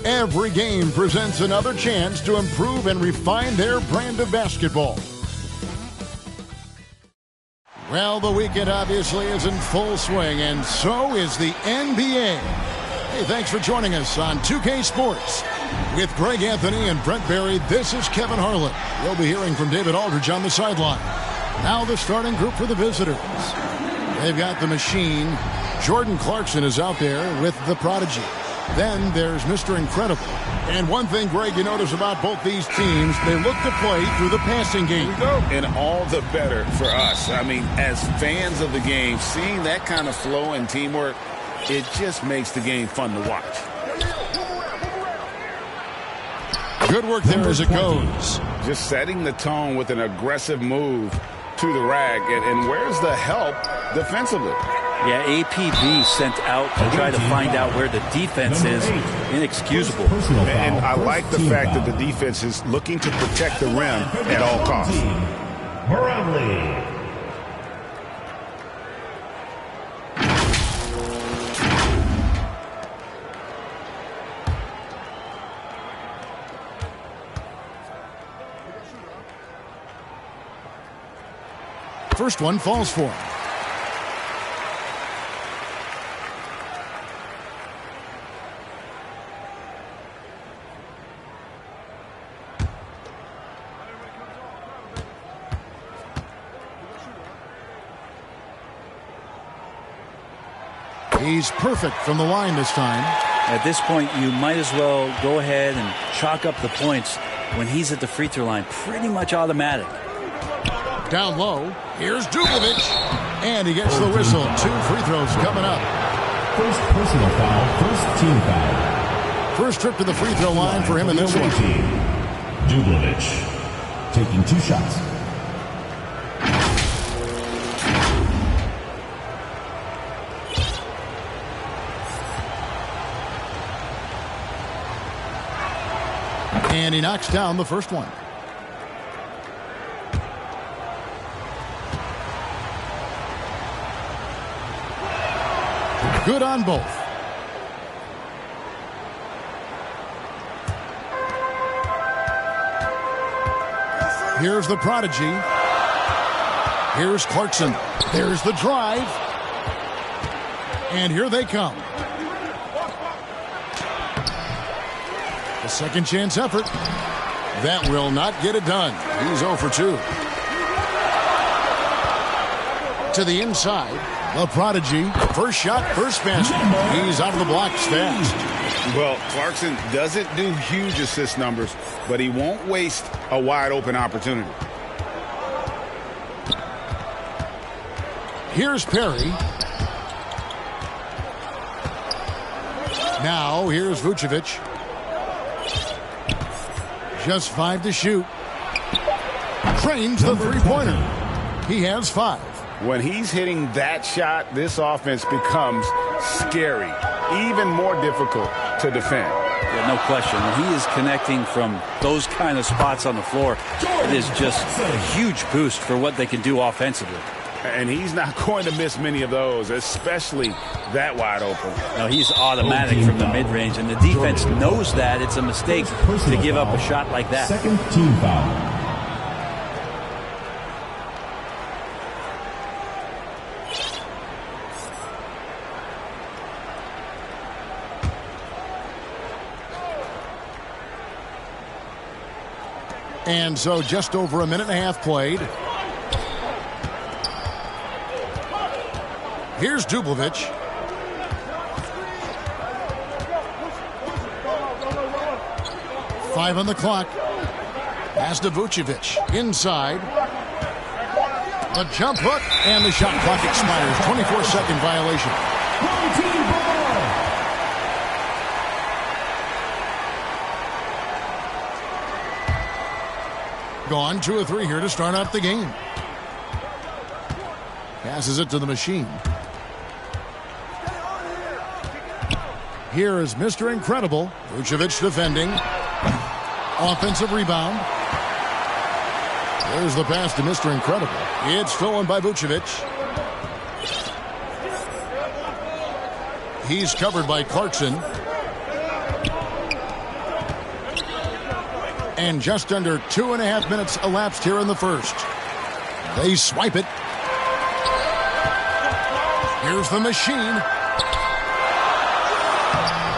Every game presents another chance to improve and refine their brand of basketball. Well, the weekend obviously is in full swing, and so is the NBA. Hey, thanks for joining us on 2K Sports. With Greg Anthony and Brent Barry, this is Kevin Harlan. You'll be hearing from David Aldridge on the sideline. Now the starting group for the visitors. They've got the machine. Jordan Clarkson is out there with the prodigy. Then there's Mr. Incredible. And one thing, Greg, you notice about both these teams, they look to play through the passing game. And all the better for us. I mean, as fans of the game, seeing that kind of flow and teamwork, it just makes the game fun to watch. Good work there as it goes. Just setting the tone with an aggressive move to the rack. And where's the help defensively? Yeah, APB sent out to try to find out where the defense is. Inexcusable. And I like the fact that the defense is looking to protect the rim at all costs. First one falls for him. He's perfect from the line this time. At this point, you might as well go ahead and chalk up the points when he's at the free throw line. Pretty much automatic. Down low, here's Dublovic. And he gets the whistle. 2 free throws coming up. First personal foul, first team foul. First trip to the free throw line for him in this one. Dublovic taking 2 shots. And he knocks down the first one. Good on both. Here's the prodigy. Here's Clarkson. There's the drive. And here they come. A second chance effort. That will not get it done. He's 0 for 2. To the inside. The prodigy. First shot, first basket. He's out of the blocks fast. Well, Clarkson doesn't do huge assist numbers, but he won't waste a wide open opportunity. Here's Perry. Now here's Vucevic. Just 5 to shoot. Trains the three-pointer. He has 5. When he's hitting that shot, this offense becomes scary, even more difficult to defend. Yeah, no question. When he is connecting from those kind of spots on the floor, it is just a huge boost for what they can do offensively. And he's not going to miss many of those, especially that wide open. No, he's automatic from the mid-range, and the defense knows that it's a mistake to give up a shot like that. Second team foul. And so just over a minute and a half played. Here's Dublovic. Five on the clock. Pass to Vucevic. Inside. A jump hook. And the shot clock expires. 24-second violation. Gone 2 of 3 here to start out the game. Passes it to the machine. Here is Mr. Incredible. Vucevic defending. Offensive rebound. There's the pass to Mr. Incredible. It's stolen by Vucevic. He's covered by Clarkson. And just under 2.5 minutes elapsed here in the first. They swipe it. Here's the machine.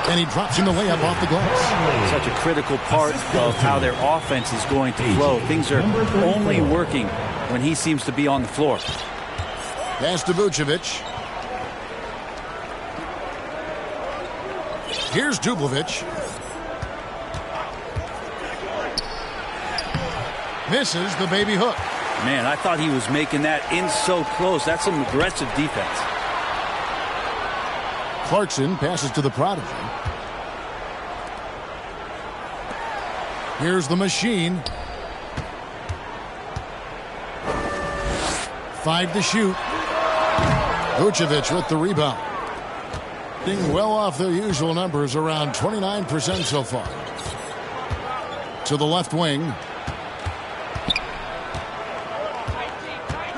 And he drops in the layup off the glass. Such a critical part of how their offense is going to flow. Things are only working when he seems to be on the floor. Pass to Vucevic. Here's Dublovic. Misses the baby hook. Man, I thought he was making that in so close. That's some aggressive defense. Clarkson passes to the prodigy. Here's the machine. 5 to shoot. Vucevic with the rebound. Being well off their usual numbers, around 29% so far. To the left wing.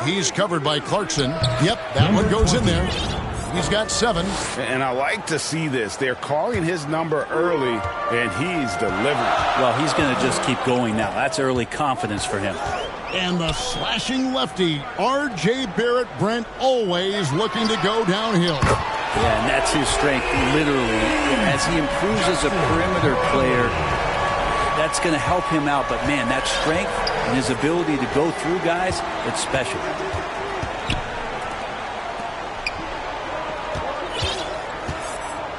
He's covered by Clarkson. Yep, that one goes in there. He's got 7. And I like to see this. They're calling his number early, and he's delivering. Well, he's going to just keep going now. That's early confidence for him. And the slashing lefty, R.J. Barrett. Brent always looking to go downhill. Yeah, and that's his strength, literally. As he improves as a perimeter player, that's going to help him out. But, man, that strength and his ability to go through guys, it's special.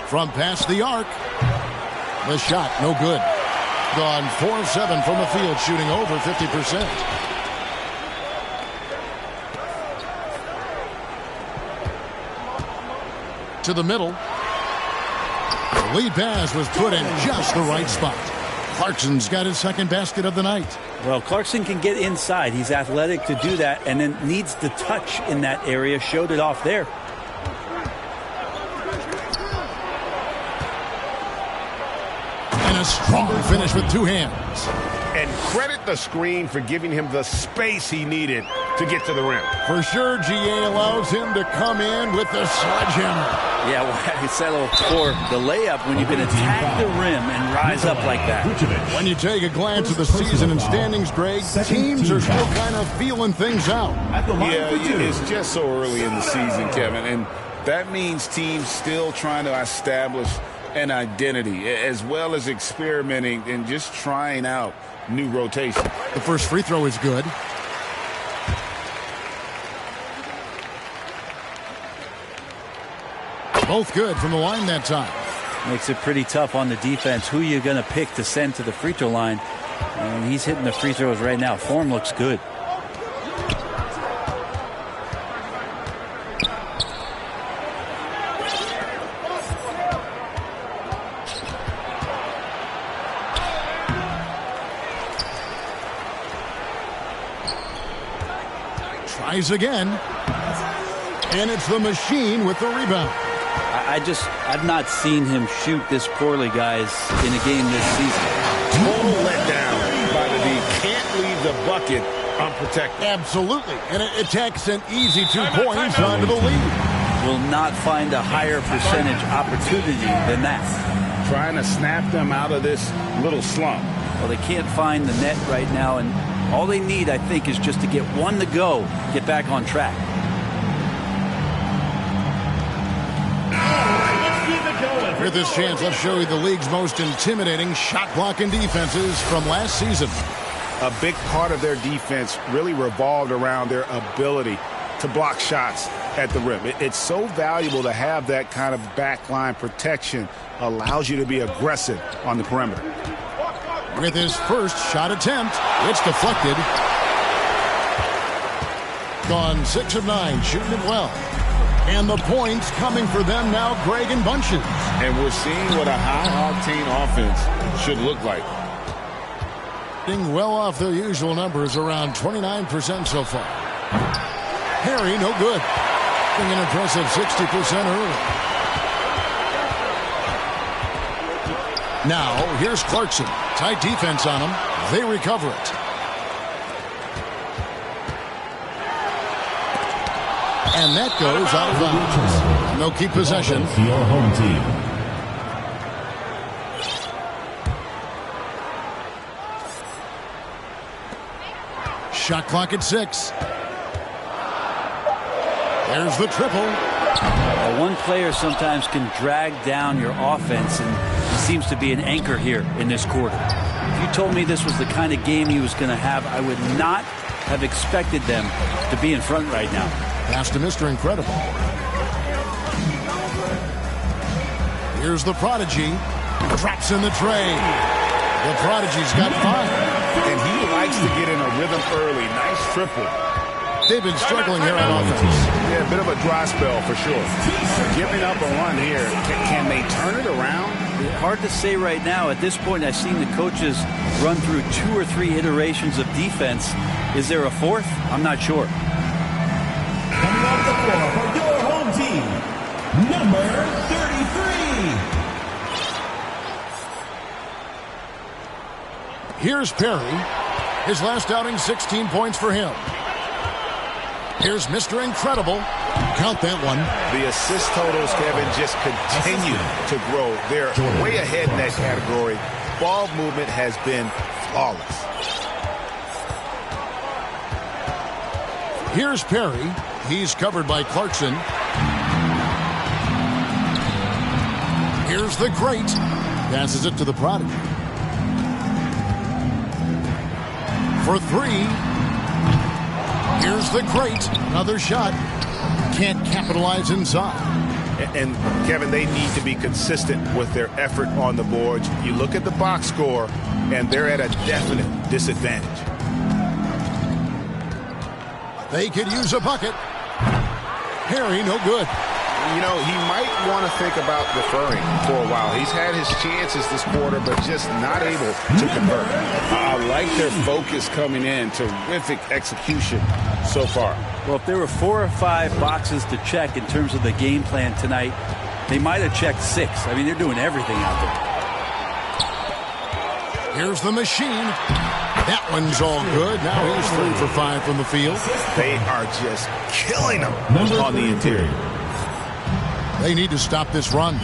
From past the arc. The shot, no good. Gone 4 of 7 from the field, shooting over 50%. To the middle. The lead pass was put in just the right spot. Clarkson's got his second basket of the night. Well, Clarkson can get inside. He's athletic to do that, and then needs the touch in that area. Showed it off there. And a strong finish with 2 hands. And credit the screen for giving him the space he needed to get to the rim. For sure, GA allows him to come in with the sledgehammer. Yeah, well, I settled for the layup when you can attack the rim and rise up like that. When you take a glance at the season and standings, Greg, teams are still kind of feeling things out. Yeah, it's just so early in the season, Kevin, and that means teams still trying to establish an identity as well as experimenting and just trying out new rotation. The first free throw is good. Both good from the line that time. Makes it pretty tough on the defense. Who you going to pick to send to the free throw line? And he's hitting the free throws right now. Form looks good. Tries again. And it's the machine with the rebound. I've not seen him shoot this poorly, guys, in a game this season. Total letdown by the D. Can't leave the bucket unprotected. Absolutely. And it takes an easy 2 points onto the lead. Will not find a higher percentage opportunity than that. Trying to snap them out of this little slump. Well, they can't find the net right now, and all they need, I think, is just to get one to go, get back on track. With this chance, let's show you the league's most intimidating shot-blocking defenses from last season. A big part of their defense really revolved around their ability to block shots at the rim. It's so valuable to have that kind of backline protection. Allows you to be aggressive on the perimeter. With his first shot attempt, it's deflected. Gone 6 of 9, shooting it well. And the points coming for them now, Greg, in bunches. And we're seeing what a high-octane offense should look like. Being well off their usual numbers, around 29% so far. Harry, no good. Being an impressive 60% early. Now, here's Clarkson. Tight defense on him. They recover it. And that goes out of bounds. No keep possession. Your home team. Shot clock at 6. There's the triple. One player sometimes can drag down your offense, and he seems to be an anchor here in this quarter. If you told me this was the kind of game he was going to have, I would not have expected them to be in front right now. Pass to Mr. Incredible. Here's the Prodigy. Drops in the tray. The Prodigy's got 5. And he likes to get in a rhythm early. Nice triple. They've been struggling here on offense. Yeah, a bit of a dry spell for sure. Giving up a run here. Can they turn it around? Hard to say right now. At this point, I've seen the coaches run through 2 or 3 iterations of defense. Is there a 4th? I'm not sure. Coming off the floor for your home team, number 33. Here's Perry. His last outing, 16 points for him. Here's Mr. Incredible. Count that one. The assist totals, Kevin, just continue to grow. They're way ahead in that category. Ball movement has been flawless. Here's Perry. He's covered by Clarkson. Here's the Great. Passes it to the Prodigy. For 3. Here's the Great. Another shot. Can't capitalize inside. And Kevin, they need to be consistent with their effort on the boards. You look at the box score, and they're at a definite disadvantage. They could use a bucket. Perry, no good. You know, he might want to think about deferring for a while. He's had his chances this quarter, but just not able to convert. I like their focus coming in. Terrific execution so far. Well, if there were 4 or 5 boxes to check in terms of the game plan tonight, they might have checked 6. I mean, they're doing everything out there. Here's the machine. That one's all good. Now he's 3 for 5 from the field. They are just killing them on the interior. They need to stop this run.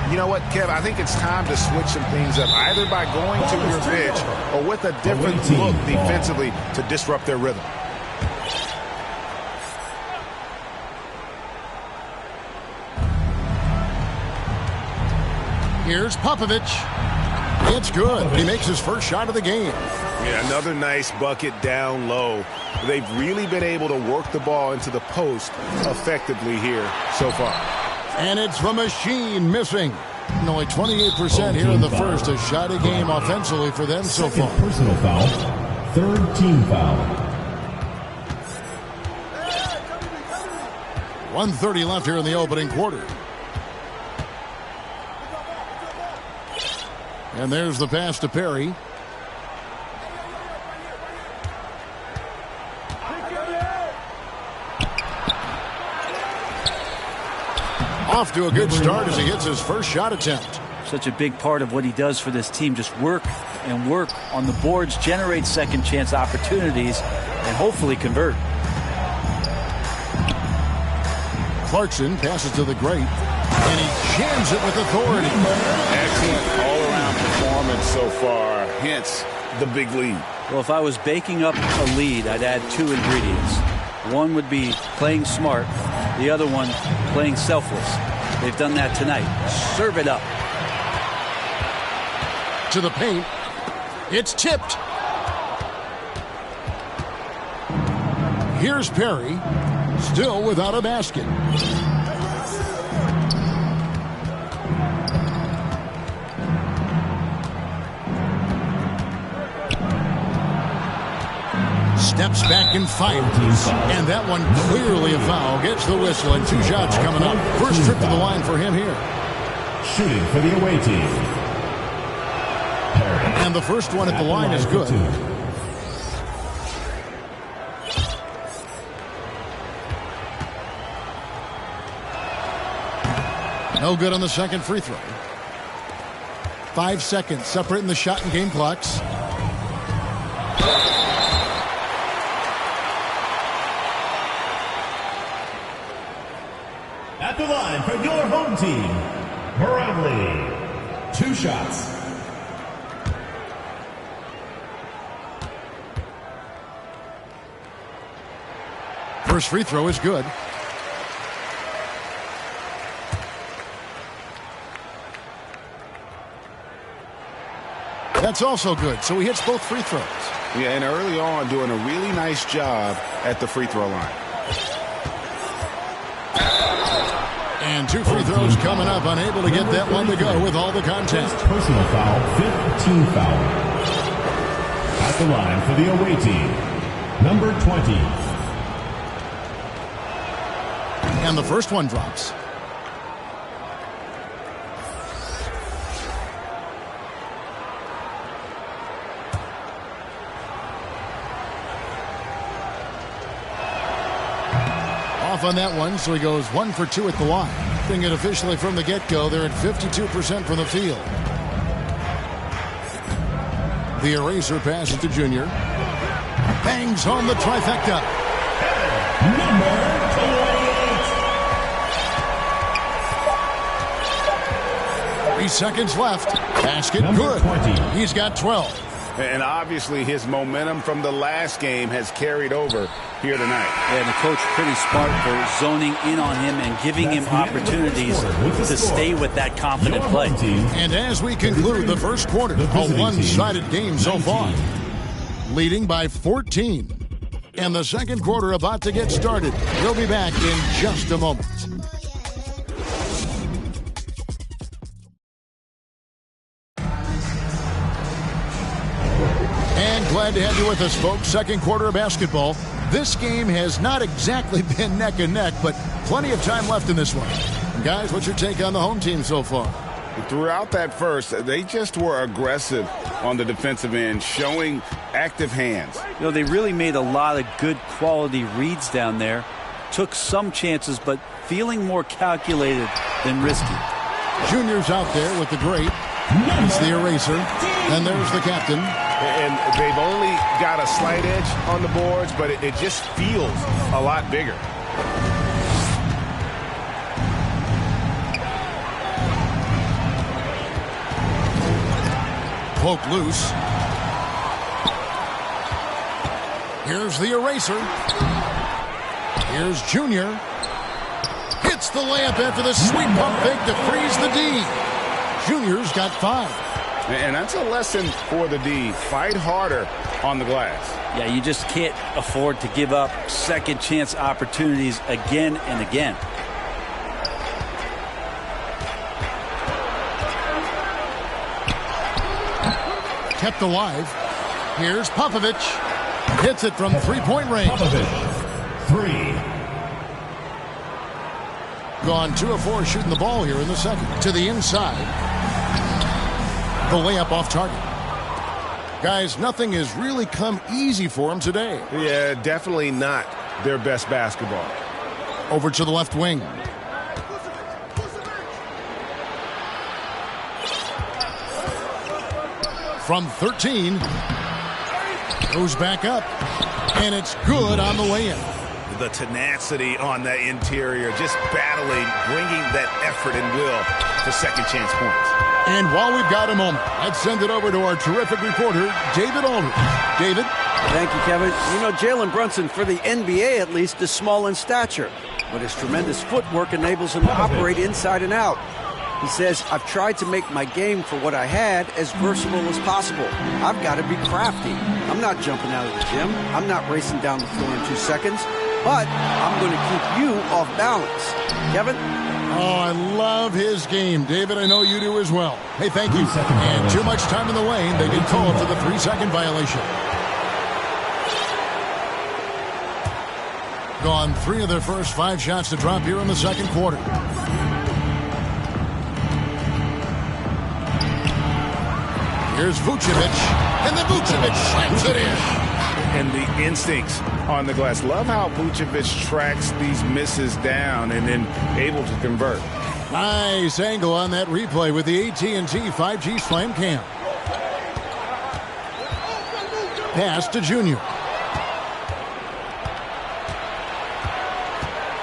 You know what, Kev? I think it's time to switch some things up, either by going to your bench or with a different look defensively to disrupt their rhythm. Here's Popovich. It's good. He makes his first shot of the game. Yeah, another nice bucket down low. They've really been able to work the ball into the post effectively here so far. And it's the machine missing. And only 28% here in the first. A shot a game offensively for them so far. Personal foul. 3rd team foul. 1:30 left here in the opening quarter. And there's the pass to Perry. Off to a good start as he hits his first shot attempt. Such a big part of what he does for this team. Just work and work on the boards, generate second chance opportunities, and hopefully convert. Clarkson passes to the Great, and he jams it with authority. Excellent all-around performance so far, hence the big lead. Well, if I was baking up a lead, I'd add 2 ingredients. One would be playing smart. The other one, playing selfless. They've done that tonight. Serve it up. To the paint. It's tipped. Here's Perry. Still without a basket. Steps back and fires. And that one clearly a foul. Gets the whistle and 2 shots coming up. First trip to the line for him here. Shooting for the away team. And the first one at the line is good. No good on the second free throw. 5 seconds separating the shot and game clocks. At the line for your home team, Bradley. 2 shots. First free throw is good. That's also good, so he hits both free throws. Yeah, and early on doing a really nice job at the free throw line. And 2 free throws coming up, unable to get that one to go with all the contact. Personal foul, 5th team foul. At the line for the away team, number 20. And the first one drops. Off on that one, so he goes 1 for 2 at the line. Putting it officially from the get-go, they're at 52% from the field. The eraser passes to Junior. Bangs home the trifecta. Number 28. 3 seconds left. Basket Number good. 20. He's got 12. And obviously his momentum from the last game has carried over here tonight. And the coach pretty smart for zoning in on him and giving him opportunities to stay with that confident play. And as we conclude the first quarter, a one-sided game so far. Leading by 14. And the second quarter about to get started. We'll be back in just a moment. And glad to have you with us, folks. Second quarter of basketball. This game has not exactly been neck and neck, but plenty of time left in this one. Guys, what's your take on the home team so far? Throughout that first, they just were aggressive on the defensive end, showing active hands. You know, they really made a lot of good quality reads down there. Took some chances, but feeling more calculated than risky. Junior's out there with the great. It's the eraser. And there's the captain. And they've only got a slight edge on the boards, but it just feels a lot bigger. Poke loose. Here's the eraser. Here's Junior. Hits the layup after the sweet pump fake to freeze the D. Junior's got 5. And that's a lesson for the D. Fight harder on the glass. Yeah, you just can't afford to give up second chance opportunities again and again. Kept alive. Here's Popovich. Hits it from three-point range. Popovich, 3. Gone 2 of 4 shooting the ball here in the second. To the inside. The layup off target. Guys, nothing has really come easy for him today. Yeah, definitely not their best basketball. Over to the left wing. From 13. Goes back up. And it's good on the way in. The tenacity on the interior, just battling, bringing that effort and will for second chance points. And while we've got a moment, let's send it over to our terrific reporter, David Aldridge. David? Thank you, Kevin. You know, Jalen Brunson, for the NBA at least, is small in stature, but his tremendous footwork enables him to operate inside and out. He says, I've tried to make my game for what I had as versatile as possible. I've got to be crafty. I'm not jumping out of the gym. I'm not racing down the floor in 2 seconds, but I'm going to keep you off balance. Kevin? Oh, I love his game. David, I know you do as well. Hey, thank you. And too much time in the lane. They get called for the 3-second violation. Gone 3 of their first 5 shots to drop here in the second quarter. Here's Vucevic, and then Vucevic slams it in. And the instincts on the glass. Love how Vucevic tracks these misses down and then able to convert. Nice angle on that replay with the AT&T 5G Slam Cam. Pass to Junior.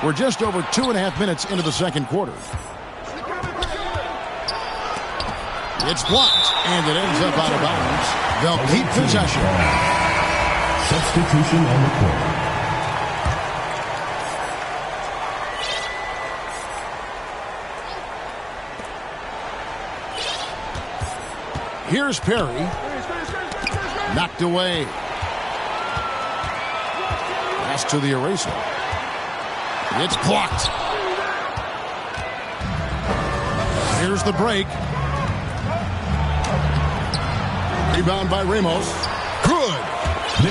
We're just over 2.5 minutes into the second quarter. It's blocked, and it ends up out of bounds. They'll keep possession. Substitution on the court. Here's Perry. Knocked away. Pass to the eraser. It's blocked. Here's the break. Rebound by Ramos. Good.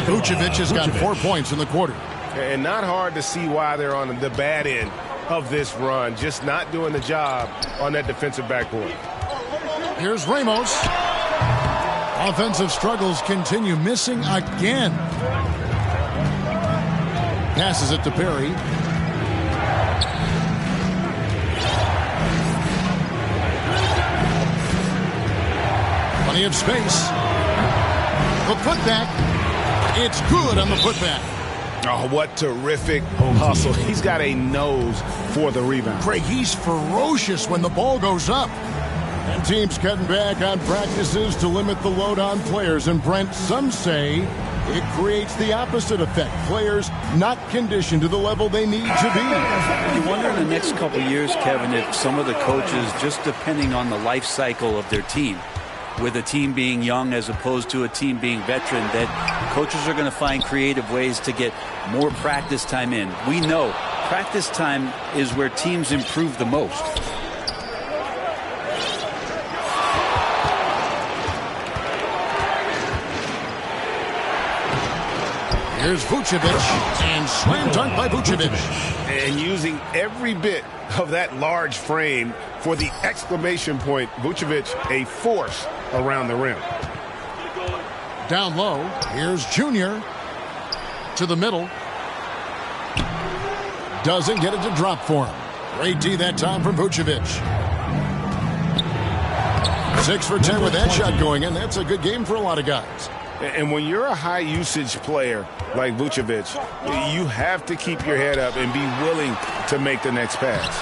Vucevic has got 4 points in the quarter. And not hard to see why they're on the bad end of this run. Just not doing the job on that defensive backboard. Here's Ramos. Offensive struggles continue. Missing again. Passes it to Perry. Plenty of space. The putback. It's good on the putback. Oh, what terrific hustle. He's got a nose for the rebound. Craig, he's ferocious when the ball goes up. And teams cutting back on practices to limit the load on players. And Brent, some say it creates the opposite effect. Players not conditioned to the level they need to be. You wonder in the next couple of years, Kevin, if some of the coaches, just depending on the life cycle of their team, with a team being young as opposed to a team being veteran, that coaches are going to find creative ways to get more practice time in. We know practice time is where teams improve the most. Here's Vucevic, and slam dunk by Vucevic. And using every bit of that large frame for the exclamation point, Vucevic, a force around the rim. Down low, here's Junior to the middle. Doesn't get it to drop for him. Great D that time from Vucevic. 6 for 10 with that shot going in. That's a good game for a lot of guys. And when you're a high-usage player like Vucevic, you have to keep your head up and be willing to make the next pass.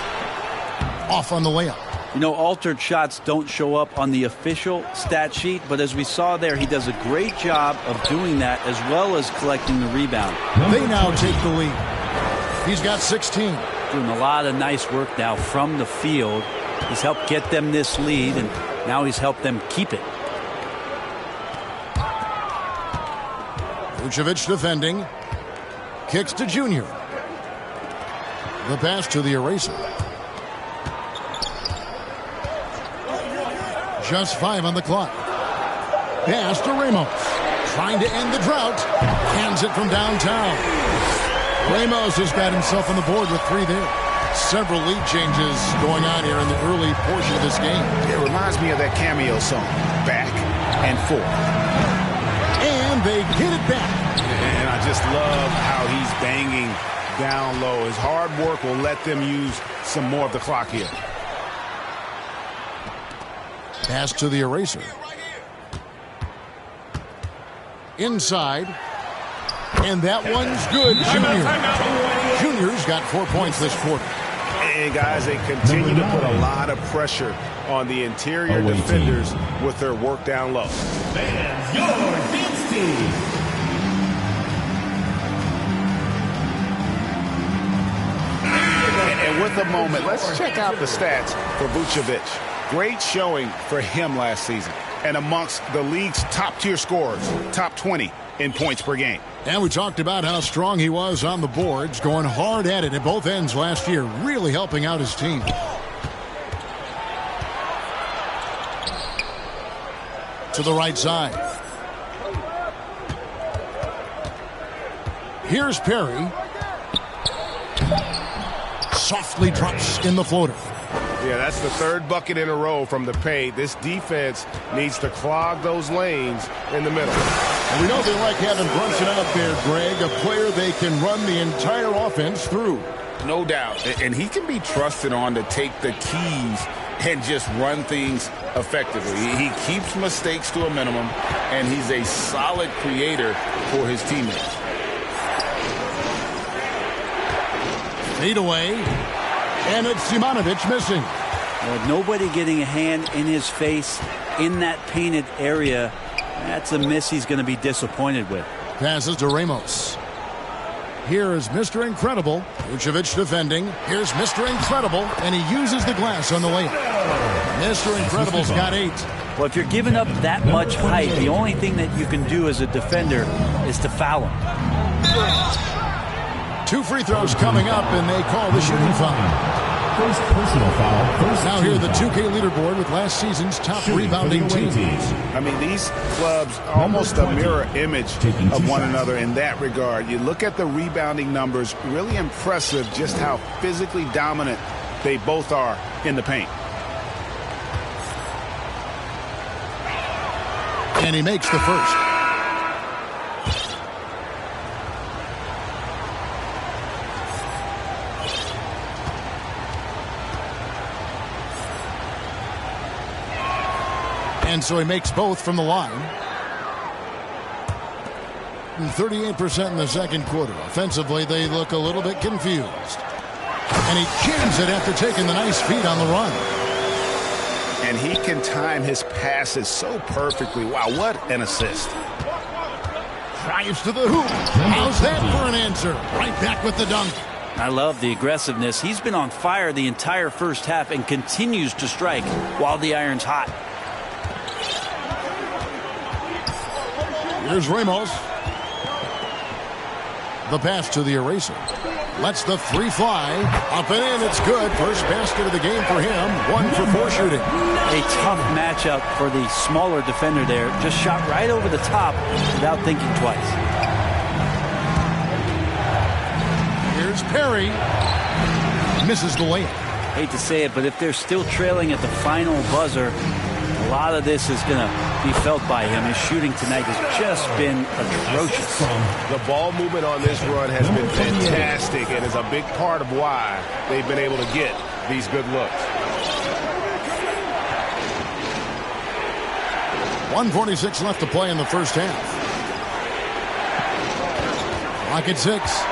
Off on the layup. You know, altered shots don't show up on the official stat sheet, but as we saw there, he does a great job of doing that as well as collecting the rebound. They now take the lead. He's got 16. Doing a lot of nice work now from the field. He's helped get them this lead, and now he's helped them keep it. Vucevic defending. Kicks to Junior. The pass to the eraser. Just 5 on the clock. Pass to Ramos. Trying to end the drought. Hands it from downtown. Ramos has got himself on the board with 3 there. Several lead changes going on here in the early portion of this game. It reminds me of that cameo song, Back and Forth. And they get it back. And I just love how he's banging down low. His hard work will let them use some more of the clock here. Pass to the eraser. Inside. And that one's good. Junior's got 4 points this quarter. And guys, they continue to put a lot of pressure on the interior defenders with their work down low. And with a moment, let's check out the stats for Vucevic. Great showing for him last season. And amongst the league's top-tier scorers, top 20 in points per game. And we talked about how strong he was on the boards, going hard at it at both ends last year, really helping out his team. To the right side. Here's Perry. Softly drops in the floater. Yeah, that's the 3rd bucket in a row from the paint. This defense needs to clog those lanes in the middle. And we know they like having Brunson out there, Greg, a player they can run the entire offense through. No doubt. And he can be trusted on to take the keys and just run things effectively. He keeps mistakes to a minimum, and he's a solid creator for his teammates. Fade away. And it's Simonovic missing. Well, nobody getting a hand in his face in that painted area. That's a miss he's going to be disappointed with. Passes to Ramos. Here is Mr. Incredible. Vucevic defending. Here's Mr. Incredible, and he uses the glass on the layup. Mr. Incredible's got 8. Well, if you're giving up that much height, the only thing that you can do as a defender is to foul him. 2 free throws coming up, and they call the shooting foul. First personal foul. Now here the 2K leaderboard with last season's top rebounding teams. I mean, these clubs are almost a mirror image of one another in that regard. You look at the rebounding numbers, really impressive just how physically dominant they both are in the paint. And he makes the first. And so he makes both from the line. 38% in the second quarter. Offensively, they look a little bit confused. And he jams it after taking the nice feed on the run. And he can time his passes so perfectly. Wow, what an assist. Drives to the hoop. How's that for an answer? Right back with the dunk. I love the aggressiveness. He's been on fire the entire first half and continues to strike while the iron's hot. Here's Ramos. The pass to the eraser. Lets the 3 fly. Up and in, it's good. First basket of the game for him. 1 for 4 shooting. A tough matchup for the smaller defender there. Just shot right over the top without thinking twice. Here's Perry. Misses the layup. Hate to say it, but if they're still trailing at the final buzzer, a lot of this is going to be felt by him. His shooting tonight has just been atrocious. The ball movement on this run has been fantastic and is a big part of why they've been able to get these good looks. 1:46 left to play in the first half. Clock at 6.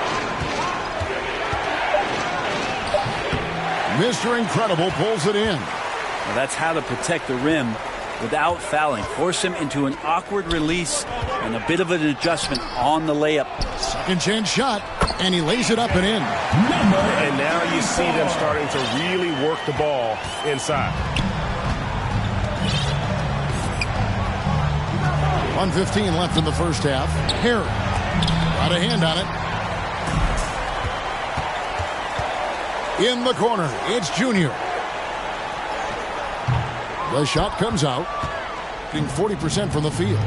Mr. Incredible pulls it in. Well, that's how to protect the rim without fouling. Force him into an awkward release and a bit of an adjustment on the layup. Second chance shot, and he lays it up and in. And now you see them starting to really work the ball inside. 1:15 left in the first half. Harry got a hand on it. In the corner, it's Junior. The shot comes out, getting 40% from the field.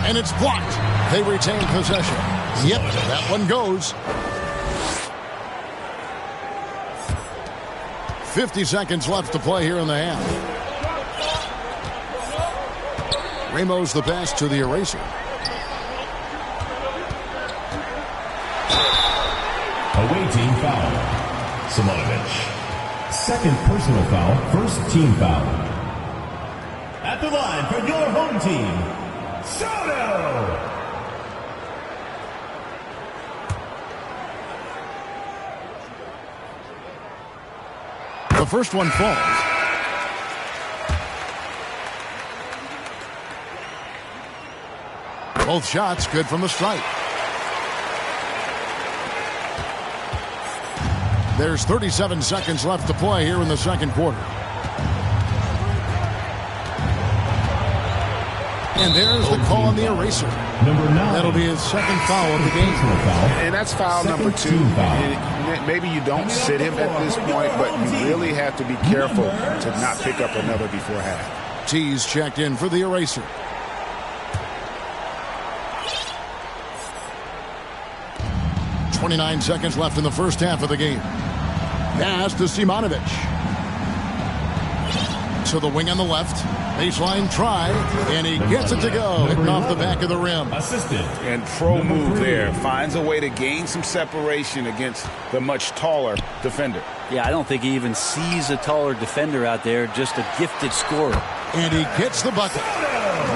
And it's blocked. They retain possession. Yep, that one goes. 50 seconds left to play here in the half. Ramos the pass to the eraser. Away team foul. Simonovic. Second personal foul. First team foul. At the line for your home team, Soto. The first one falls. Both shots good from the stripe. There's 37 seconds left to play here in the second quarter. And there's the call on the eraser. That'll be his second foul of the game. And that's foul number 2. Maybe you don't sit him at this point, but you really have to be careful to not pick up another before half. T's checked in for the eraser. .29 seconds left in the first half of the game. Pass to Simonovic. To the wing on the left. Baseline try, and he gets it to go. Hitting off the back of the rim. Assistant. And pro move there. Finds a way to gain some separation against the much taller defender. Yeah, I don't think he even sees a taller defender out there, just a gifted scorer. And he gets the bucket.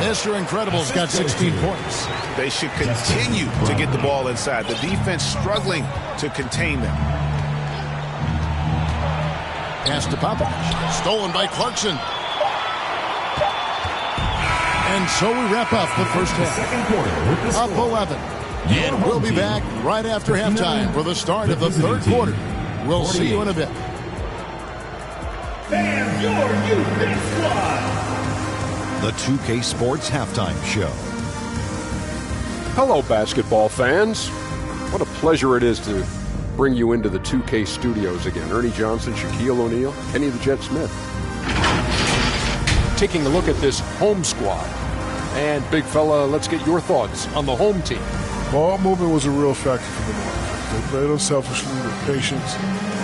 Mr. Incredible's got 16 points. They should continue to get the ball inside. The defense struggling to contain them. Pass to Popovich. Stolen by Clarkson. And so we wrap up the first half. Second quarter with the Up score. 11. And we'll be back right after halftime for the start of the third quarter. We'll see you in a bit. And your Youth Squad. The 2K Sports Halftime Show. Hello, basketball fans. What a pleasure it is to bring you into the 2K studios again. Ernie Johnson, Shaquille O'Neal, Kenny the Jet Smith. Taking a look at this home squad. And, big fella, let's get your thoughts on the home team. Ball movement was a real factor for them. They played unselfishly with patience.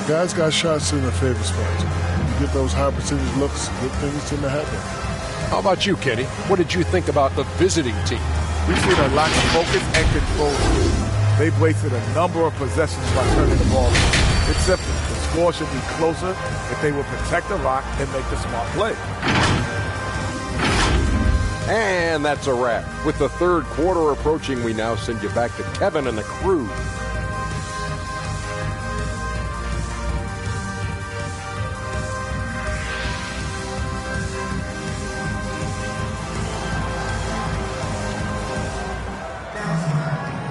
Guys got shots in their favorite spots. You get those high percentage looks, good things tend to happen. How about you, Kenny? What did you think about the visiting team? We've seen a lack of focus and control. They've wasted a number of possessions by turning the ball over. It's simple. The score should be closer if they will protect the rock and make the smart play. And that's a wrap. With the third quarter approaching, we now send you back to Kevin and the crew.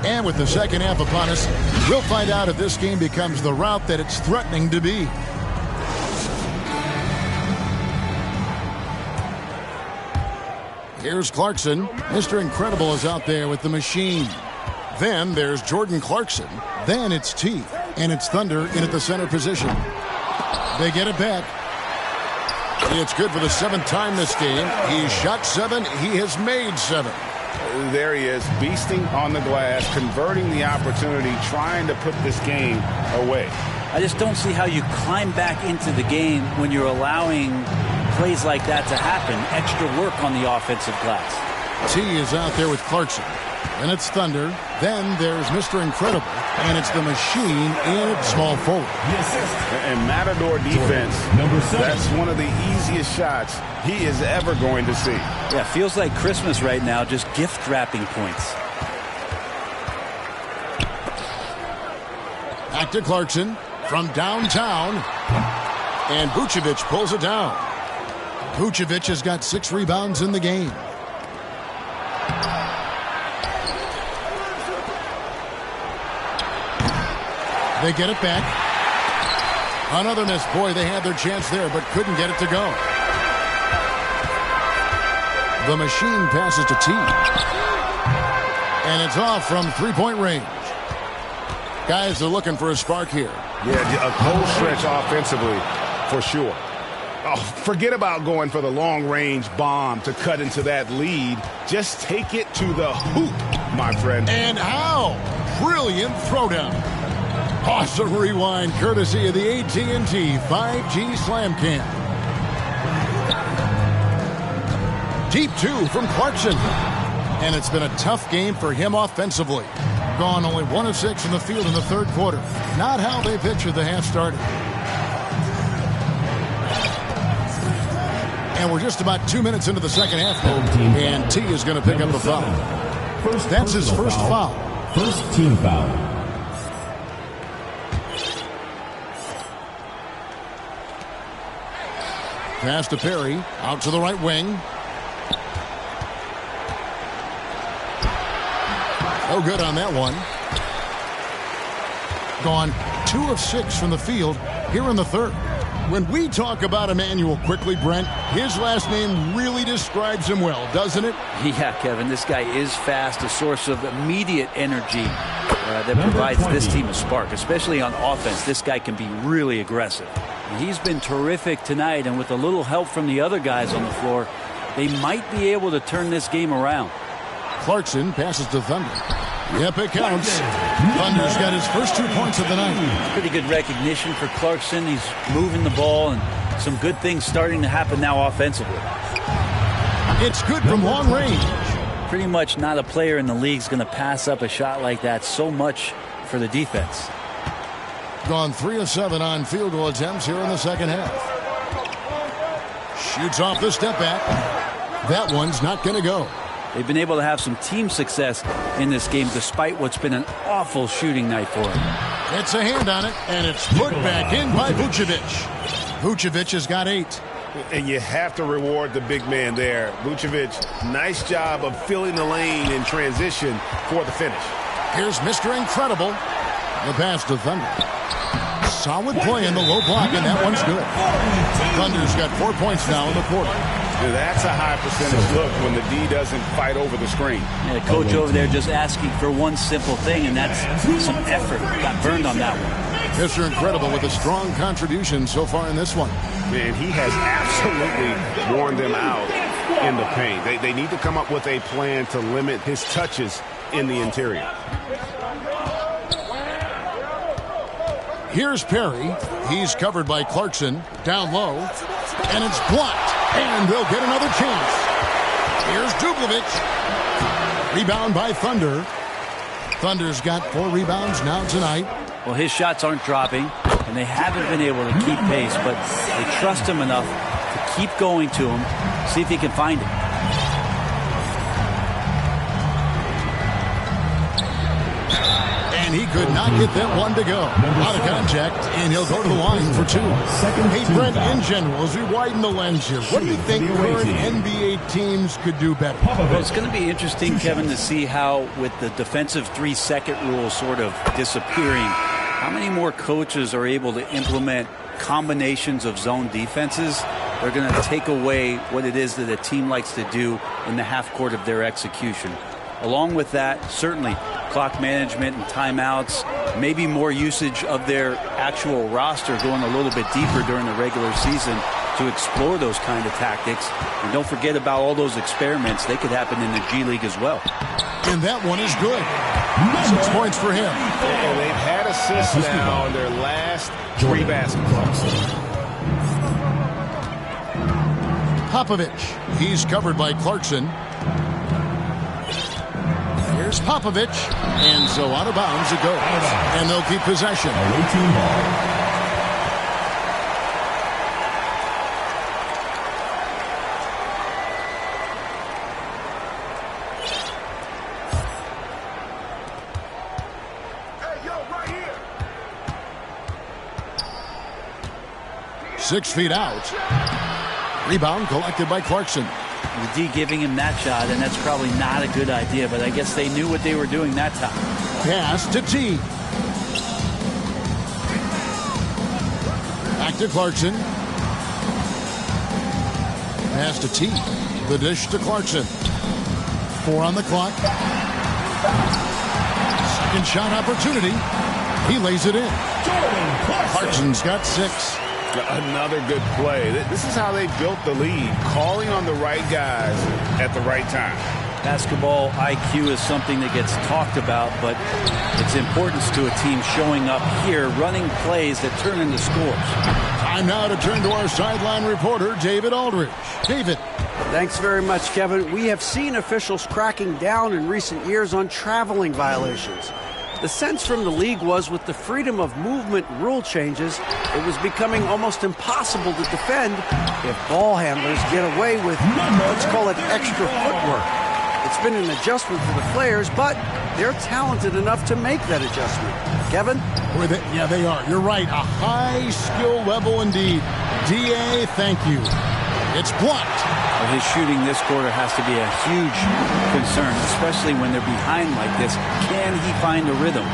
And with the second half upon us, we'll find out if this game becomes the route that it's threatening to be. Here's Clarkson. Mr. Incredible is out there with the machine. Then there's Jordan Clarkson. Then it's T. And it's Thunder in at the center position. They get it back. It's good for the seventh time this game. He's shot 7. He has made 7. There he is, beasting on the glass, converting the opportunity, trying to put this game away. I just don't see how you climb back into the game when you're allowing plays like that to happen. Extra work on the offensive glass. T is out there with Clarkson. Then it's Thunder. Then there's Mr. Incredible. And it's the machine in at small forward. And Matador defense, that's one of the easiest shots he is ever going to see. Yeah, feels like Christmas right now, just gift wrapping points. Back to Clarkson from downtown. And Vucevic pulls it down. Vucevic has got 6 rebounds in the game. They get it back. Another miss. Boy, they had their chance there, but couldn't get it to go. The machine passes to T. And it's off from three-point range. Guys are looking for a spark here. Yeah, a cold stretch offensively, for sure. Oh, forget about going for the long-range bomb to cut into that lead. Just take it to the hoop, my friend. And how? Brilliant throwdown. Awesome rewind courtesy of the AT&T 5G Slam Cam. Deep 2 from Clarkson. And it's been a tough game for him offensively. Gone only 1 of 6 in the field in the third quarter. Not how they pictured the half started. And we're just about 2 minutes into the second half now. And T is going to pick up the foul. That's his first foul. First team foul. Pass to Perry. Out to the right wing. Oh, good on that one. Gone 2 of 6 from the field here in the third. When we talk about Emmanuel quickly, Brent, his last name really describes him well, doesn't it? Yeah, Kevin, this guy is fast, a source of immediate energy that provides this team a spark, especially on offense. This guy can be really aggressive. He's been terrific tonight, and with a little help from the other guys on the floor, they might be able to turn this game around. Clarkson passes to Thunder. Yep, it counts. Thunder's got his first 2 points of the night. Pretty good recognition for Clarkson. He's moving the ball, and some good things starting to happen now offensively. It's good from long range. Pretty much not a player in the league is going to pass up a shot like that so much for the defense. Gone 3 of 7 on field goal attempts here in the second half. Shoots off the step back. That one's not going to go. They've been able to have some team success in this game despite what's been an awful shooting night for them. It's a hand on it, and it's put back in by Vucevic. Vucevic has got 8. And you have to reward the big man there. Vucevic, nice job of filling the lane in transition for the finish. Here's Mr. Incredible. The pass to Thunder. Solid play in the low block, and that one's good. Thunder's got 4 points now in the quarter. That's a high percentage look when the D doesn't fight over the screen. Yeah, coach over there just asking for one simple thing, and that's some effort. Got burned on that one. Mr. Incredible with a strong contribution so far in this one. Man, he has absolutely worn them out in the paint. They need to come up with a plan to limit his touches in the interior. Here's Perry. He's covered by Clarkson. Down low. And it's blocked. And they'll get another chance. Here's Dublovic. Rebound by Thunder. Thunder's got 4 rebounds now tonight. Well, his shots aren't dropping, and they haven't been able to keep pace, but they trust him enough to keep going to him, see if he can find it. And he could not get that one to go. Out of contact, and he'll go to the line for 2. Hey, Brent, in general, as we widen the lens here, what do you think current NBA teams could do better? Well, it's going to be interesting, Kevin, to see how, with the defensive 3-second rule sort of disappearing, how many more coaches are able to implement combinations of zone defenses. They're going to take away what it is that a team likes to do in the half court of their execution. Along with that, certainly clock management and timeouts, maybe more usage of their actual roster going a little bit deeper during the regular season to explore those kind of tactics. And don't forget about all those experiments. They could happen in the G League as well. And that one is good. 6 points for him. And they've had assists now on their last 3 baskets. Popovich. He's covered by Clarkson. Here's Popovich. And so out of bounds it goes. And they'll keep possession. Hey, yo, right here. 6 feet out. Rebound collected by Clarkson. The D giving him that shot, and that's probably not a good idea, but I guess they knew what they were doing that time. Pass to T. Back to Clarkson. Pass to T. The dish to Clarkson. 4 on the clock. Second shot opportunity. He lays it in. Clarkson's got 6. Another good play. This is how they built the lead, calling on the right guys at the right time. Basketball IQ is something that gets talked about, but its importance to a team showing up here, running plays that turn into scores. Time now to turn to our sideline reporter, David Aldridge. David. Thanks very much, Kevin. We have seen officials cracking down in recent years on traveling violations. The sense from the league was, with the freedom of movement rule changes, it was becoming almost impossible to defend if ball handlers get away with, let's call it, extra footwork. It's been an adjustment for the players, but they're talented enough to make that adjustment. Kevin? Yeah, they are. You're right. A high skill level indeed. DA, thank you. It's blocked. Well, his shooting this quarter has to be a huge concern, especially when they're behind like this. Can he find a rhythm?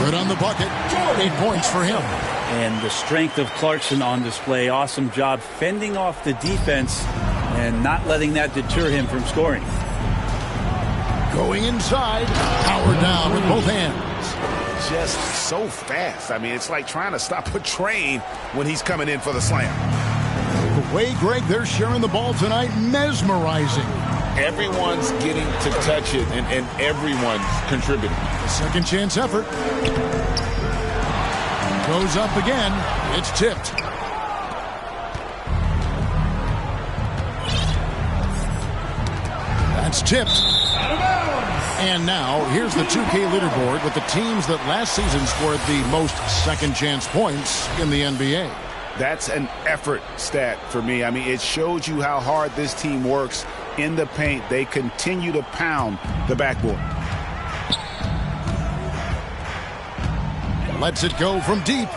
Good on the bucket. 8 points for him. And the strength of Clarkson on display. Awesome job fending off the defense and not letting that deter him from scoring. Going inside. Howard down with both hands. Just so fast. I mean, it's like trying to stop a train when he's coming in for the slam. The way, Greg, they're sharing the ball tonight, mesmerizing. Everyone's getting to touch it, and everyone's contributing. A second chance effort. Goes up again. It's tipped. That's tipped. And now, here's the 2K leaderboard with the teams that last season scored the most second chance points in the NBA. That's an effort stat for me. I mean, it shows you how hard this team works in the paint. They continue to pound the backboard. Lets it go from deep.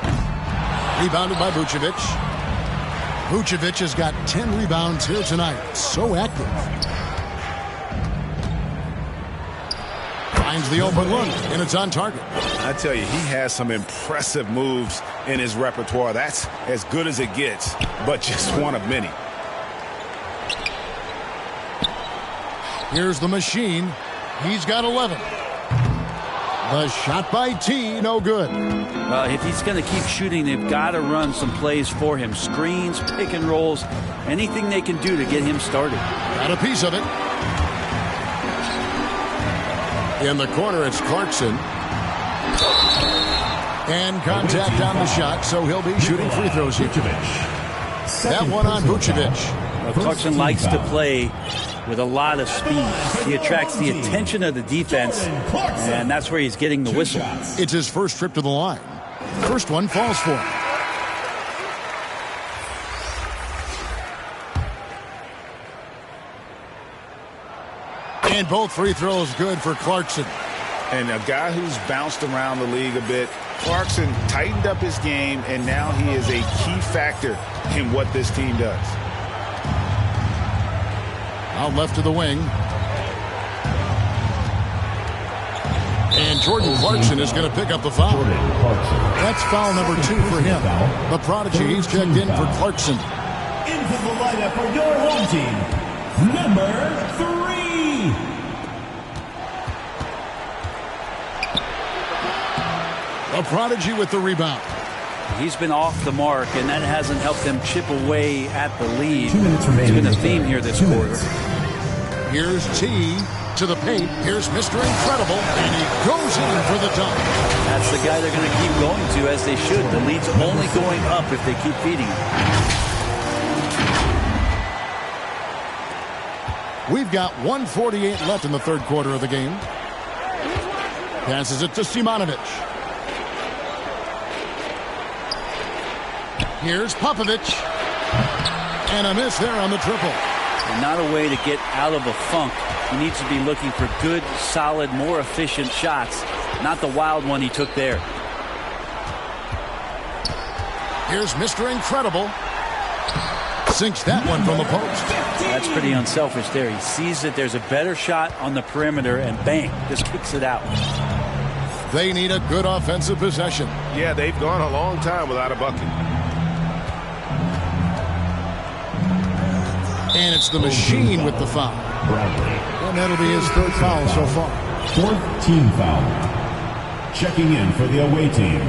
Rebounded by Vucevic. Vucevic has got 10 rebounds here tonight. So active. Finds the open look, and it's on target. I tell you, he has some impressive moves in his repertoire. That's as good as it gets, but just one of many. Here's the machine. He's got 11. The shot by T, no good. If he's going to keep shooting, they've got to run some plays for him. Screens, pick and rolls, anything they can do to get him started. Got a piece of it. In the corner, it's Clarkson. And contact on the shot, so he'll be shooting free throws here. That one on Vucevic. Clarkson likes to play with a lot of speed. He attracts the attention of the defense, and that's where he's getting the whistle. It's his first trip to the line. First one falls for him. And both free throws good for Clarkson. And a guy who's bounced around the league a bit, Clarkson tightened up his game, and now he is a key factor in what this team does. Out left to the wing. And Jordan Clarkson is going to pick up the foul. That's foul number 2 for him. The prodigy, he's checked in for Clarkson. Into the lineup for your home team, number 3. The prodigy with the rebound. He's been off the mark, and that hasn't helped them chip away at the lead. 2 minutes remaining. It's been a theme here this quarter. Here's T to the paint. Here's Mr. Incredible, and he goes in for the dunk. That's the guy they're going to keep going to, as they should. The lead's only going up if they keep feeding him. We've got 1:48 left in the third quarter of the game. Passes it to Simonovic. Here's Popovich. And a miss there on the triple. And not a way to get out of a funk. He needs to be looking for good, solid, more efficient shots. Not the wild one he took there. Here's Mr. Incredible. Sinks that one from the post. That's pretty unselfish there. He sees that there's a better shot on the perimeter, and bang, just kicks it out. They need a good offensive possession. Yeah, they've gone a long time without a bucket. And it's the machine with the foul. And that'll be his third foul so far. Fourth team foul. Checking in for the away team,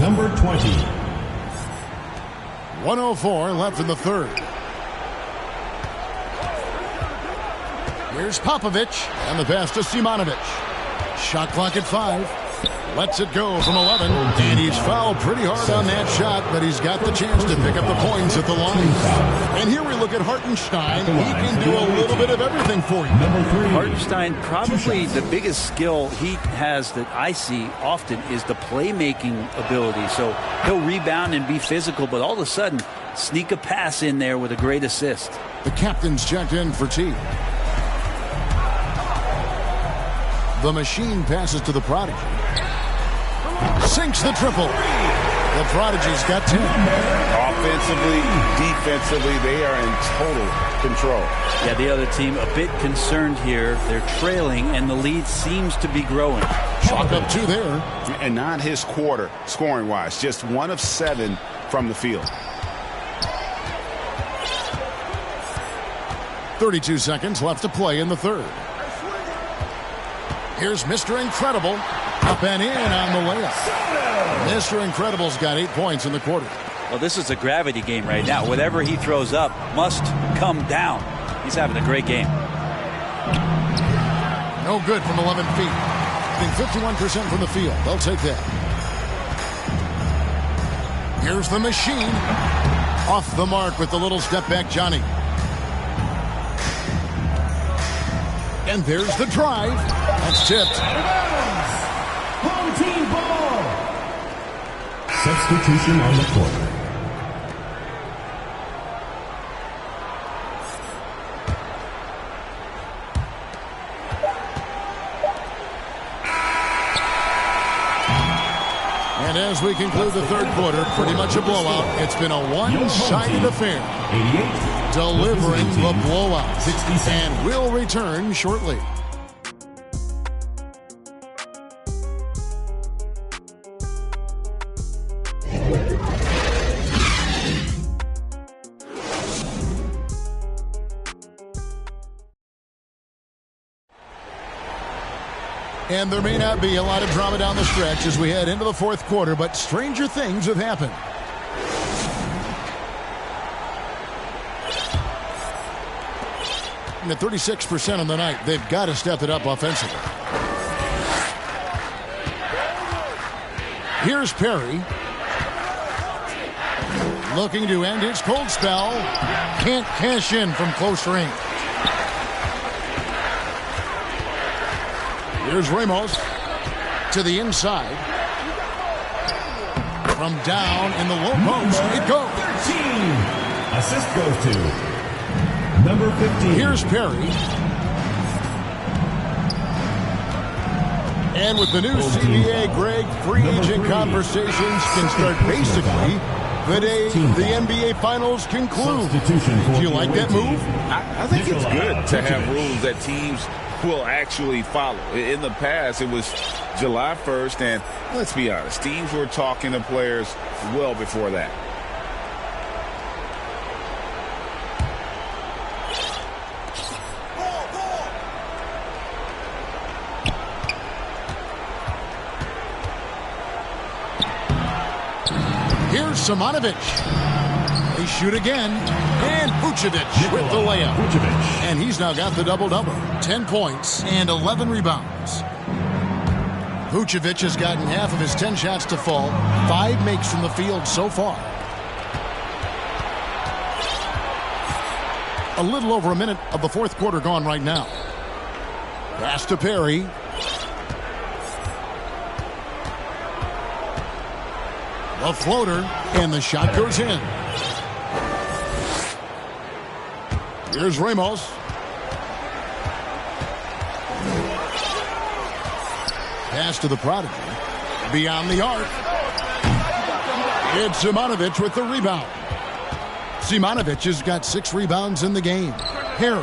number 20. 1:04 left in the third. Here's Popovich, and the pass to Simonovic. Shot clock at 5. Lets it go from 11, and he's fouled pretty hard on that shot, but he's got the chance to pick up the points at the line. And here we look at Hartenstein. He can do a little bit of everything for you. Hartenstein, probably the biggest skill he has that I see often is the playmaking ability. So he'll rebound and be physical, but all of a sudden, sneak a pass in there with a great assist. The captain's checked in for T. The machine passes to the prodigy. Sinks the triple. The prodigy's got 10. Offensively, defensively, they are in total control. Yeah, the other team a bit concerned here. They're trailing, and the lead seems to be growing. Chalk up 2 there. And not his quarter, scoring-wise. Just 1 of 7 from the field. 32 seconds left to play in the third. Here's Mr. Incredible. Up and in on the layup. Mr. Incredible's got 8 points in the quarter. Well, this is a gravity game right now. Whatever he throws up must come down. He's having a great game. No good from 11 feet. Being 51% from the field. They'll take that. Here's the machine. Off the mark with the little step back, Johnny. And there's the drive. That's tipped. Home team ball. Substitution on the court. And as we conclude the third quarter, pretty much a blowout. It's been a one-sided affair. 88. Delivering the blowout. 67. And we'll return shortly. And there may not be a lot of drama down the stretch as we head into the fourth quarter, but stranger things have happened. And at 36% on the night, they've got to step it up offensively. Here's Perry. Looking to end his cold spell. Can't cash in from close range. Here's Ramos to the inside. From down in the low post, it goes. 13. Assist goes to number 15. Here's Perry. And with the new CBA, Greg, free agent conversations can start basically the day the NBA Finals conclude. Do you like that move? I think it's good to have rules that teams will actually follow. In the past, it was July 1st, and let's be honest, teams were talking to players well before that. Here's Simonovic. They shoot again. And Vucevic with the layup. And he's now got the double-double. 10 points and 11 rebounds. Vucevic has gotten half of his 10 shots to fall. 5 makes from the field so far. A little over a minute of the fourth quarter gone right now. Pass to Perry. A floater, and the shot goes in. Here's Ramos. Pass to the prodigy. Beyond the arc. It's Simonovic with the rebound. Simonovic has got 6 rebounds in the game. Harry.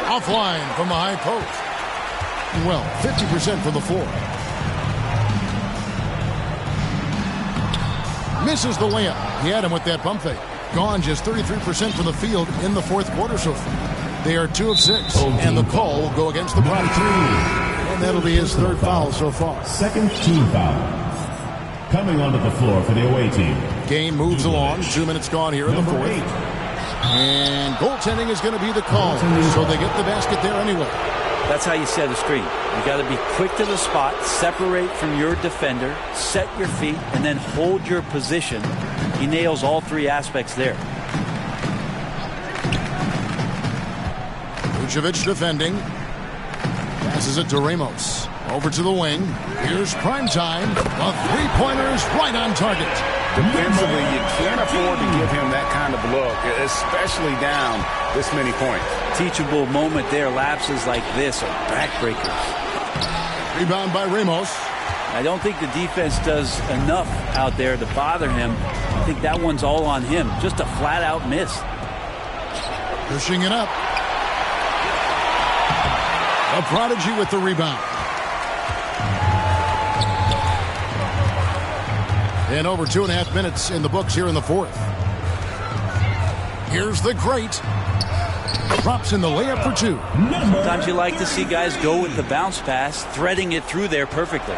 Offline from the high post. Well, 50% from the floor. Misses the layup. He had him with that pump fake. Gone just 33% from the field in the fourth quarter so far. They are 2 of 6, and the call will go against the Prodigy. And that'll be his 3rd foul so far. Second team foul. Coming onto the floor for the away team. Game moves along. 2 minutes gone here in the fourth. And goaltending is going to be the call, so they get the basket there anyway. That's how you set a screen. You got to be quick to the spot, separate from your defender, set your feet, and then hold your position. He nails all 3 aspects there. Vucevic defending. Passes it to Ramos. Over to the wing. Here's prime time. The 3-pointer is right on target. Defensively, you can't afford to give him that kind of look, especially down this many points. Teachable moment there. Lapses like this are backbreakers. Rebound by Ramos. I don't think the defense does enough out there to bother him. I think that one's all on him. Just a flat-out miss. Pushing it up. A Prodigy with the rebound. And over 2.5 minutes in the books here in the fourth. Here's the great. Drops in the layup for 2. Sometimes you like to see guys go with the bounce pass, threading it through there perfectly.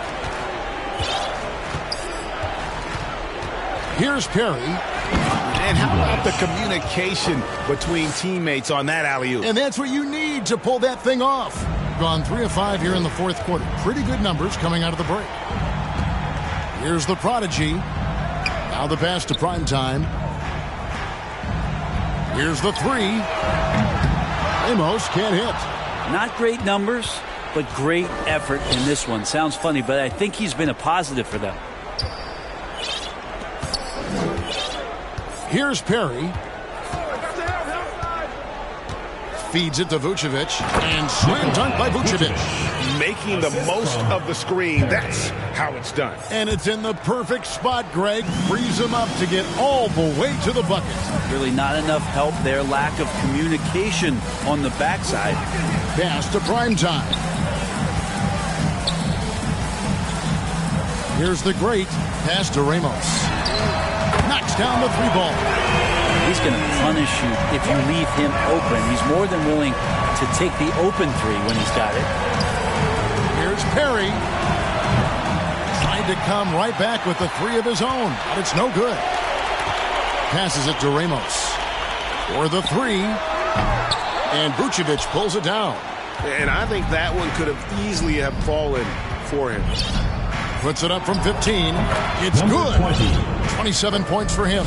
Here's Perry. And how about the communication between teammates on that alley-oop? And that's what you need to pull that thing off. Gone 3 of 5 here in the fourth quarter. Pretty good numbers coming out of the break. Here's the Prodigy. Now the pass to prime time. Here's the 3. Ramos can't hit. Not great numbers, but great effort in this one. Sounds funny, but I think he's been a positive for them. Here's Perry. Feeds it to Vucevic. And slam dunk by Vucevic. making the most of the screen. That's how it's done. And it's in the perfect spot, Greg. Frees him up to get all the way to the bucket. Really not enough help there. Lack of communication on the backside. Pass to Primetime. Here's the great pass to Ramos. Knocks down the 3-ball. He's going to punish you if you leave him open. He's more than willing to take the open 3 when he's got it. Here's Perry. Tried to come right back with the 3 of his own, but it's no good. Passes it to Ramos. For the 3. And Vucevic pulls it down. And I think that one could have easily have fallen for him. Puts it up from 15. It's good. 27 points for him.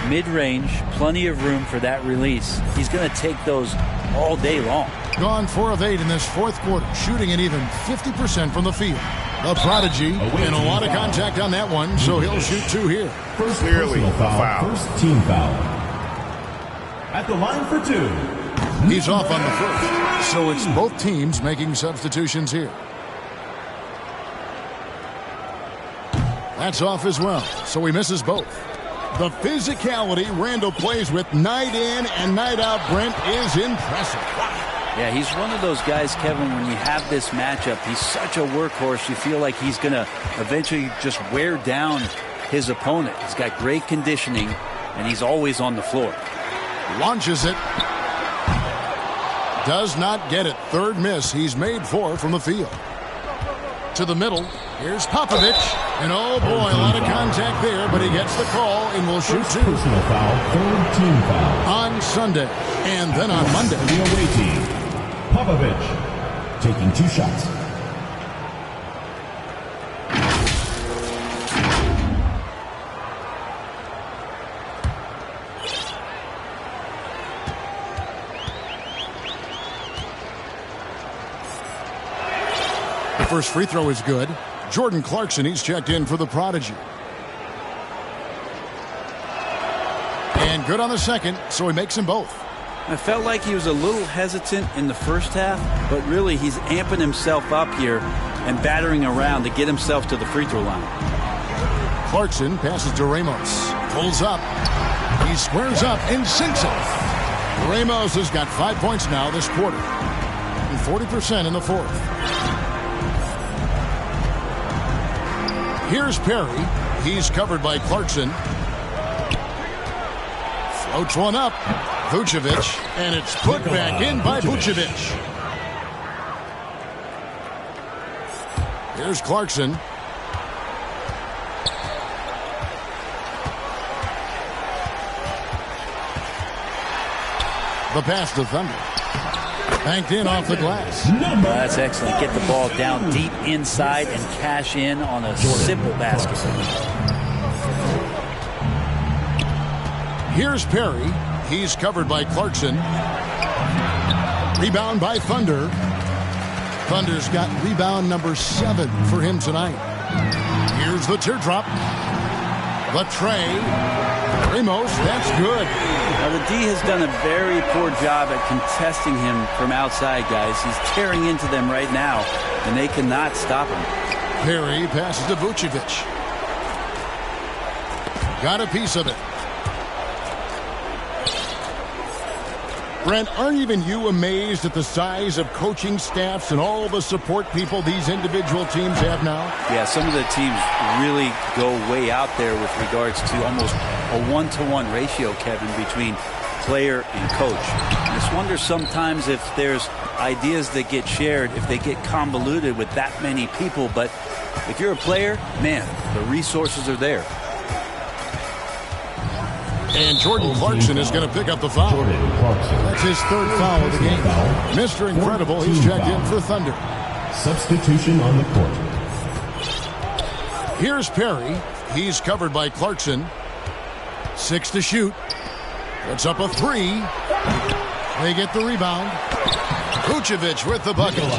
Mid-range, plenty of room for that release. He's going to take those all day long. Gone 4 of 8 in this fourth quarter, shooting at even 50% from the field. The prodigy, and a lot of contact on that one, so he'll shoot 2 here. First Clearly foul. First team foul. At the line for 2. He's off on the first, so it's both teams making substitutions here. That's off as well, so he misses both. The physicality Randall plays with night in and night out, Brent, is impressive. Yeah, he's one of those guys, Kevin, when you have this matchup, he's such a workhorse, you feel like he's going to eventually just wear down his opponent. He's got great conditioning, and he's always on the floor. Launches it. Does not get it. Third miss. He's made 4 from the field. To the middle. Here's Popovich. And oh boy, a lot of contact there, but he gets the call and will shoot 2. Personal foul, third team foul. On Sunday. And then on Monday. The away team. Popovich taking 2 shots. The first free throw is good. Jordan Clarkson, he's checked in for the prodigy. And good on the second, so he makes them both. I felt like he was a little hesitant in the first half, but really he's amping himself up here and battering around to get himself to the free throw line. Clarkson passes to Ramos. Pulls up. He squares up and sinks it. Ramos has got 5 points now this quarter. And 40% in the fourth. Here's Perry. He's covered by Clarkson. Floats one up. Vucevic. And it's put back in by Vucevic. Here's Clarkson. The pass to Thunder. Banked in off the glass. That's excellent. Get the ball down deep inside and cash in on a simple basket. Here's Perry. He's covered by Clarkson. Rebound by Thunder. Thunder's got rebound number 7 for him tonight. Here's the teardrop. The tray. Ramos, that's good. Now the D has done a very poor job at contesting him from outside, guys. He's tearing into them right now, and they cannot stop him. Perry passes to Vucevic. Got a piece of it. Brent, aren't even you amazed at the size of coaching staffs and all the support people these individual teams have now? Yeah, some of the teams really go way out there with regards to almost a 1-to-1 ratio, Kevin, between player and coach. I just wonder sometimes if there's ideas that get shared, if they get convoluted with that many people. But if you're a player, man, the resources are there. And Jordan Clarkson is going to pick up the foul. That's his 3rd foul of the game. Mr. Incredible, he's checked in for Thunder. Substitution on the court. Here's Perry. He's covered by Clarkson. 6 to shoot. Puts up a 3. They get the rebound. Vucevic with the bucket.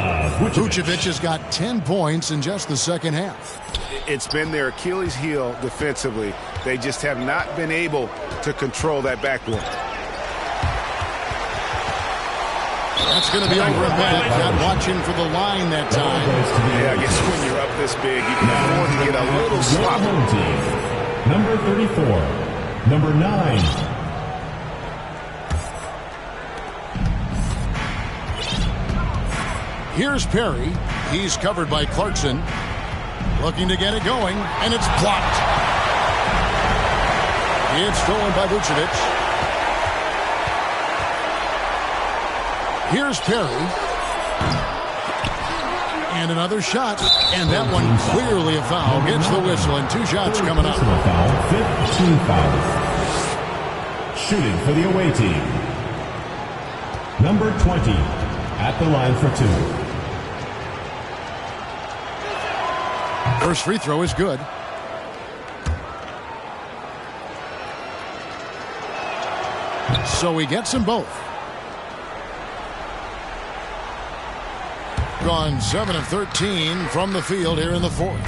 Vucevic has got 10 points in just the second half. It's been their Achilles heel defensively. They just have not been able to control that backboard. That's going to be over a minute. Not watching for the line that time. Yeah, I guess when you're up this big, you can afford to get a little sloppy. Number 34, number 9. Here's Perry. He's covered by Clarkson. Looking to get it going, and it's blocked. It's stolen by Vucevic. Here's Perry. And another shot. And that one clearly a foul. Gets the whistle, and 2 shots coming up. Foul, 15 fouls. Shooting for the away team. Number 20 at the line for 2. First free throw is good. So he gets them both. Gone 7 of 13 from the field here in the 4th.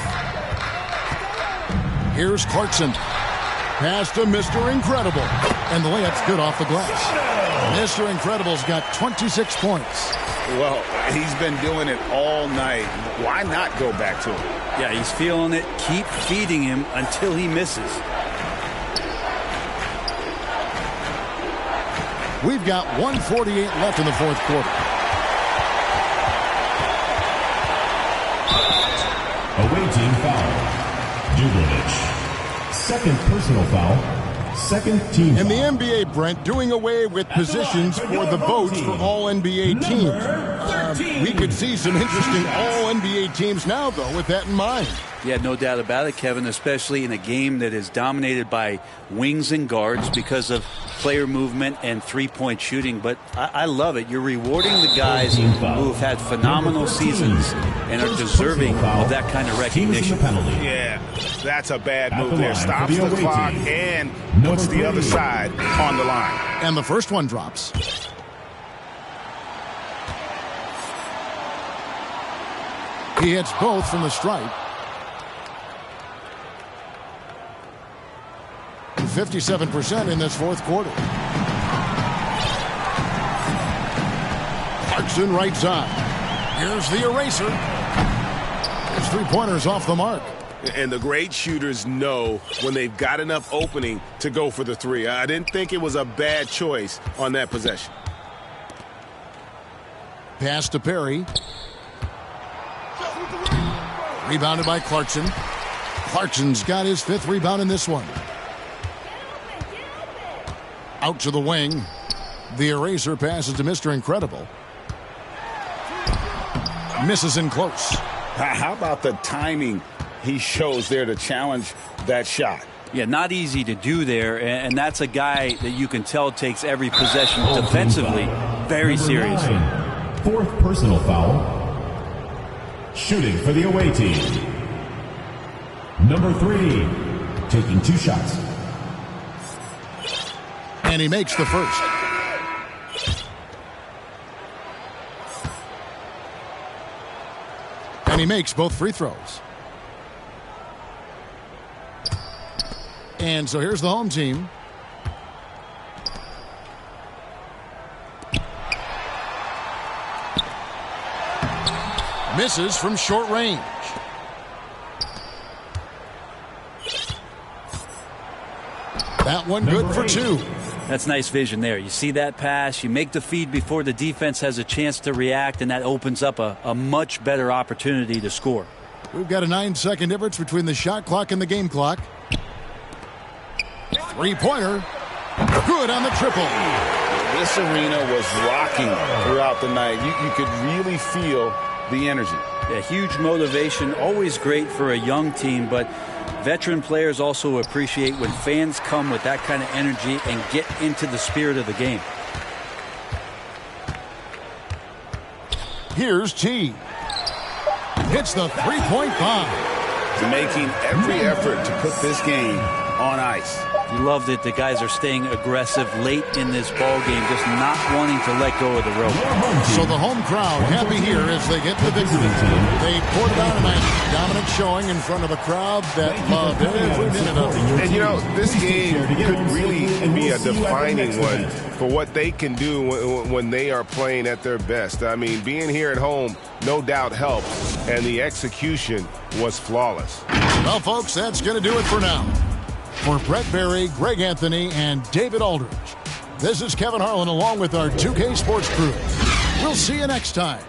Here's Clarkson. Pass to Mr. Incredible. And the layup's good off the glass. Mr. Incredible's got 26 points. Well, he's been doing it all night. Why not go back to him? Yeah, he's feeling it. Keep feeding him until he misses. We've got 1:48 left in the 4th quarter. Away team foul. Gilas. Second personal foul. Second team In the foul. NBA, Brent, doing away with positions for the votes for all NBA teams. We could see some interesting all NBA teams now, though, with that in mind. Yeah, no doubt about it, Kevin, especially in a game that is dominated by wings and guards because of player movement and three-point shooting. But I love it. You're rewarding the guys who have had phenomenal seasons and are deserving of that kind of recognition. Yeah, that's a bad move there. Stops the clock and puts the other side on the line. And the first one drops. He hits both from the stripe. 57% in this 4th quarter. Clarkson right side. Here's the eraser. His 3-pointer's off the mark. And the great shooters know when they've got enough opening to go for the 3. I didn't think it was a bad choice on that possession. Pass to Perry. Rebounded by Clarkson. Clarkson's got his 5th rebound in this one. Out to the wing. The eraser passes to Mr. Incredible. Misses in close. How about the timing he shows there to challenge that shot? Yeah, not easy to do there, and that's a guy that you can tell takes every possession defensively very seriously. 4th personal foul. Shooting for the away team. Number 3, taking 2 shots. And he makes the first. And he makes both free throws. And so here's the home team. Misses from short range. That one good for 2. That's nice vision there. You see that pass, you make the feed before the defense has a chance to react, and that opens up a much better opportunity to score. We've got a 9-second difference between the shot clock and the game clock. 3-pointer. Good on the triple. This arena was rocking throughout the night. You could really feel the energy. Yeah, huge motivation, always great for a young team, but veteran players also appreciate when fans come with that kind of energy and get into the spirit of the game. Here's T. Hits the 3-point bomb. Making every effort to put this game on ice. You love that the guys are staying aggressive late in this ball game, just not wanting to let go of the rope. So the home crowd happy here as they get the victory. They poured it on tonight. Dominant showing in front of a crowd that loved every minute of it. And, you know, this game could really be a defining one for what they can do when they are playing at their best. I mean, being here at home no doubt helps, and the execution was flawless. Well, folks, that's going to do it for now. For Brett Berry, Greg Anthony, and David Aldridge, this is Kevin Harlan along with our 2K Sports crew. We'll see you next time.